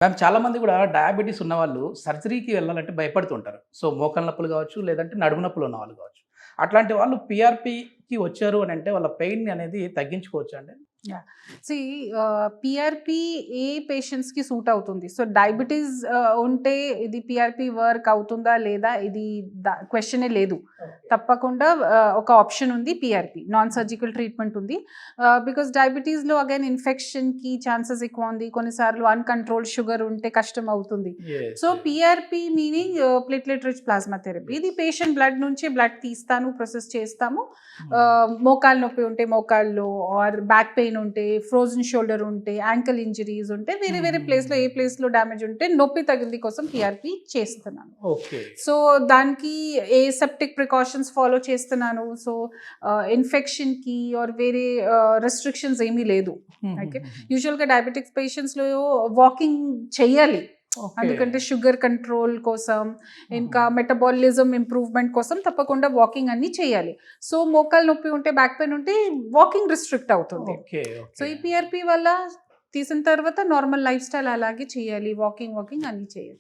Ma'am చాలామంది కూడా diabetes ఉన్నవాళ్ళు సర్జరీకి వెళ్ళాలంటే భయపడుతుంటారు. సో, మోకాళ్ళ నొప్పులు కావచ్చు, లేదంటే నడుము నొప్పులు ఉన్నవాళ్ళు కావచ్చు. అట్లాంటి వాళ్ళు పీఆర్‌పీకి వచ్చారు అనంటే వాళ్ళ పెయిన్ అనేది తగ్గించుకోవచ్చా అండి? యాహ్! సీ పీఆర్‌పీ ఏ పేషెంట్స్‌కి సూట్ అవుతుంది. సో, డయాబెటిస్ ఉంటే ఇది పీఆర్‌పీ వర్క్ అవుతుందా లేదా ఇది క్వెషనే లేదు. తప్పకుండా ఒక ఆప్షన్ ఉంది పీఆర్‌పీ. నాన్ సర్జికల్ ట్రీట్మెంట్ ఉంది. బికాజ్ డయాబెటిస్‌లో అగైన్ ఇన్ఫెక్షన్‌కి ఛాన్సెస్ ఎక్కువ ఉంది. కొన్నిసార్లు అన్‌కంట్రోల్డ్ షుగర్ ఉంటే కష్టం అవుతుంది. Yes. So, yes. PRP meaning platelet rich plasma therapy. ఇది పేషెంట్ బ్లడ్ నుంచి బ్లడ్ తీస్తాను, ప్రాసెస్ చేస్తాము. మోకాలు నొప్పి ఉంటే మోకాల్లో ఆర్ బ్యాక్ పెయిన్ ఉంటే, ఫ్రోజన్ షోల్డర్ ఉంటే, యాంకిల్ ఇంజరీస్ ఉంటే వేరే వేరే ప్లేస్‌లో ఏ ప్లేస్‌లో డ్యామేజ్ ఉంటే నొప్పి తగిలింది కోసం పీఆర్‌పీ చేస్తున్నాను. ఓకే. సో, దానికి ఏసెప్టిక్ ప్రికాషన్స్ ఫాలో చేస్తున్నాను. సో, ఇన్ఫెక్షన్‌కి ఆర్ వేరే రెస్ట్రిక్షన్స్ ఏమీ లేదు. ఓకే. యూజువల్‌గా డయాబెటిక్స్ పేషెంట్స్‌లో వాకింగ్ చెయ్యాలి. ఓకే. ఎందుకంటే షుగర్ కంట్రోల్ కోసం, ఇంకా మెటబాలిజం ఇంప్రూవ్‌మెంట్ కోసం తప్పకుండా వాకింగ్ అన్నీ చేయాలి. సో, మోకాలు నొప్పి ఉంటే, బ్యాక్ పెయిన్ ఉంటే వాకింగ్ రిస్ట్రిక్ట్ అవుతుంది. ఓకే. So, okay. ఈ పీఆర్‌పీ వల్ల తీసిన తర్వాత నార్మల్ లైఫ్ స్టైల్ అలాగే చేయాలి. వాకింగ్ అన్నీ చేయాలి.